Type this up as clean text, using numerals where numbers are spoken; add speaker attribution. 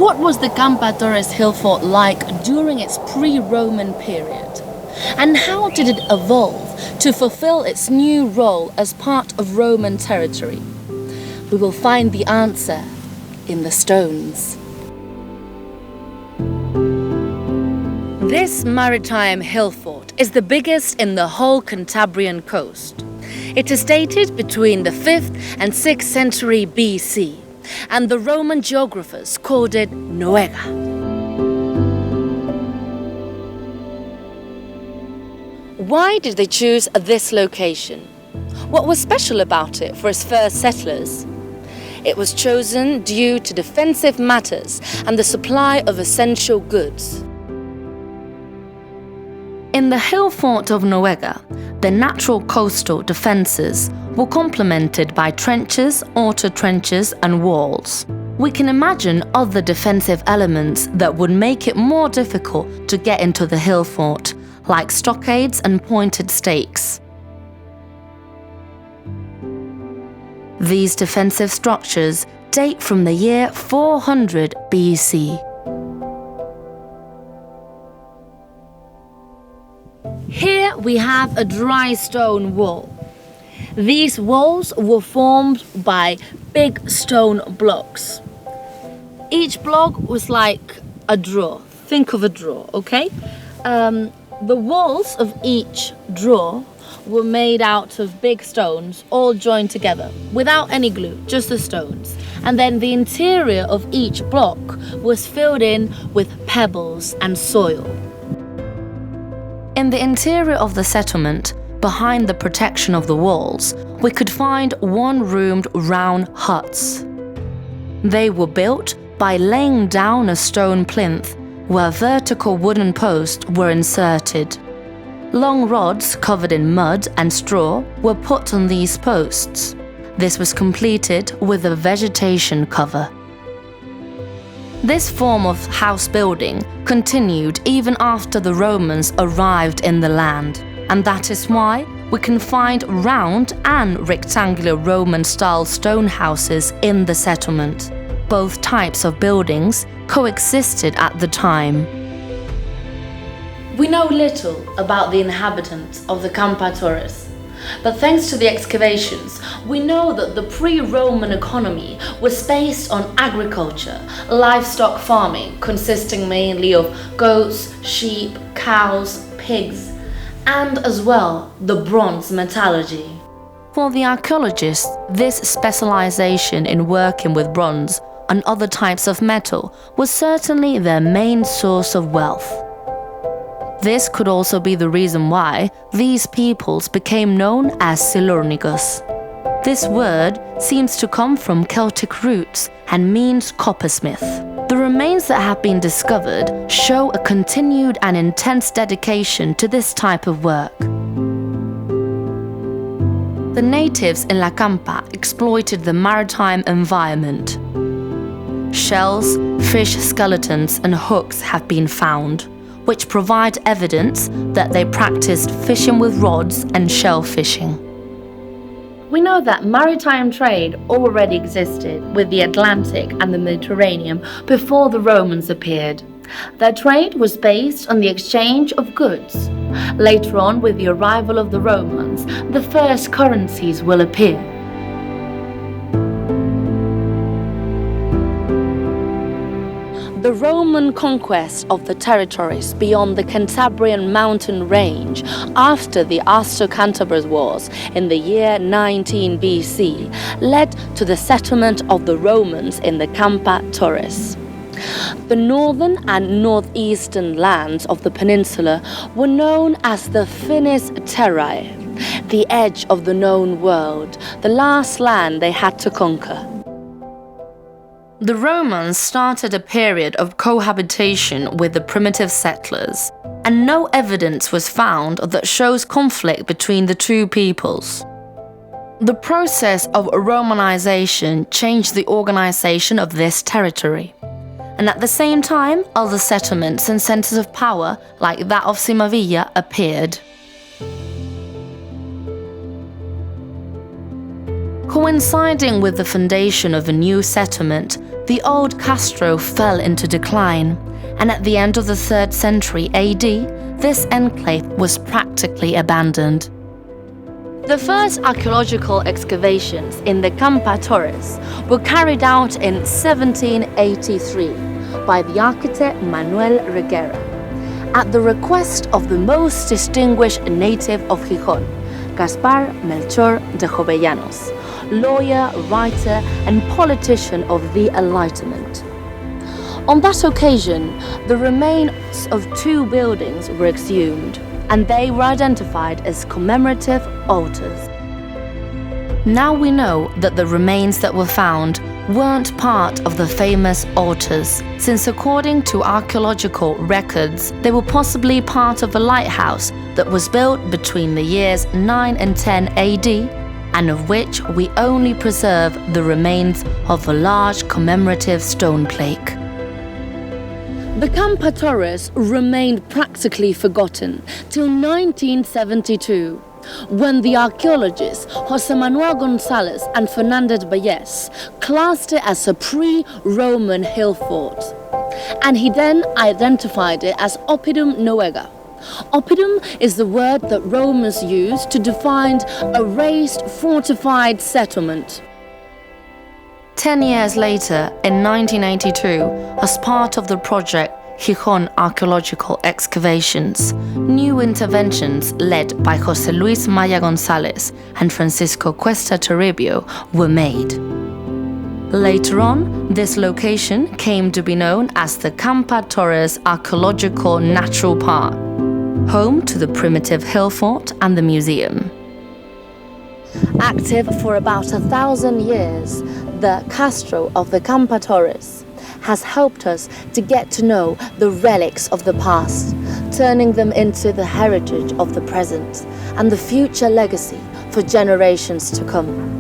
Speaker 1: What was the Campa Torres hill fort like during its pre-Roman period? And how did it evolve to fulfill its new role as part of Roman territory? We will find the answer in the stones. This maritime hill fort is the biggest in the whole Cantabrian coast. It is dated between the 5th and 6th century BC, and the Roman geographers called it Noega. Why did they choose this location? What was special about it for its first settlers? It was chosen due to defensive matters and the supply of essential goods. In the hill fort of Noega, the natural coastal defences were complemented by trenches, outer trenches and walls. We can imagine other defensive elements that would make it more difficult to get into the hill fort, like stockades and pointed stakes. These defensive structures date from the year 400 BC. Here we have a dry stone wall. These walls were formed by big stone blocks. Each block was like a drawer. Think of a drawer, okay? The walls of each drawer were made out of big stones, all joined together, without any glue, just the stones. And then the interior of each block was filled in with pebbles and soil. In the interior of the settlement, behind the protection of the walls, we could find one-roomed round huts. They were built by laying down a stone plinth where vertical wooden posts were inserted. Long rods covered in mud and straw were put on these posts. This was completed with a vegetation cover. This form of house building continued even after the Romans arrived in the land, and that is why we can find round and rectangular Roman-style stone houses in the settlement. Both types of buildings coexisted at the time. We know little about the inhabitants of the Campa Torres, but thanks to the excavations, we know that the pre-Roman economy was based on agriculture, livestock farming, consisting mainly of goats, sheep, cows, pigs, and as well the bronze metallurgy. For the archaeologists, this specialization in working with bronze and other types of metal was certainly their main source of wealth. This could also be the reason why these peoples became known as cilúrnigos. This word seems to come from Celtic roots and means coppersmith. The remains that have been discovered show a continued and intense dedication to this type of work. The natives in La Campa exploited the maritime environment. Shells, fish skeletons and hooks have been found, which provide evidence that they practiced fishing with rods and shell fishing. We know that maritime trade already existed with the Atlantic and the Mediterranean before the Romans appeared. Their trade was based on the exchange of goods. Later on, with the arrival of the Romans, the first currencies will appear. The Roman conquest of the territories beyond the Cantabrian mountain range after the Austro-Cantabrian Wars in the year 19 BC led to the settlement of the Romans in the Campa Torres. The northern and northeastern lands of the peninsula were known as the Finis Terrae, the edge of the known world, the last land they had to conquer. The Romans started a period of cohabitation with the primitive settlers, and no evidence was found that shows conflict between the two peoples. The process of romanization changed the organization of this territory, and at the same time, other settlements and centers of power, like that of Cimavilla, appeared. Coinciding with the foundation of a new settlement, the old castro fell into decline, and at the end of the 3rd century AD, this enclave was practically abandoned. The first archaeological excavations in the Campa Torres were carried out in 1783 by the architect Manuel Reguera, at the request of the most distinguished native of Gijón, Gaspar Melchor de Jovellanos, lawyer, writer, and politician of the Enlightenment. On that occasion, the remains of 2 buildings were exhumed, and they were identified as commemorative altars. Now we know that the remains that were found weren't part of the famous altars, since according to archaeological records, they were possibly part of a lighthouse that was built between the years 9 and 10 AD, and of which we only preserve the remains of a large commemorative stone plaque. The Campa Torres remained practically forgotten till 1972, when the archaeologists José Manuel González and Fernández Bayés classed it as a pre-Roman hill fort, and he then identified it as Oppidum Noega. Oppidum is the word that Romans used to define a raised, fortified settlement. 10 years later, in 1982, as part of the project Gijón Archaeological Excavations, new interventions led by José Luis Maya González and Francisco Cuesta Toribio were made. Later on, this location came to be known as the Campa Torres Archaeological Natural Park, home to the primitive hill fort and the museum. Active for about 1,000 years, the Castro of the Campa Torres has helped us to get to know the relics of the past, turning them into the heritage of the present and the future legacy for generations to come.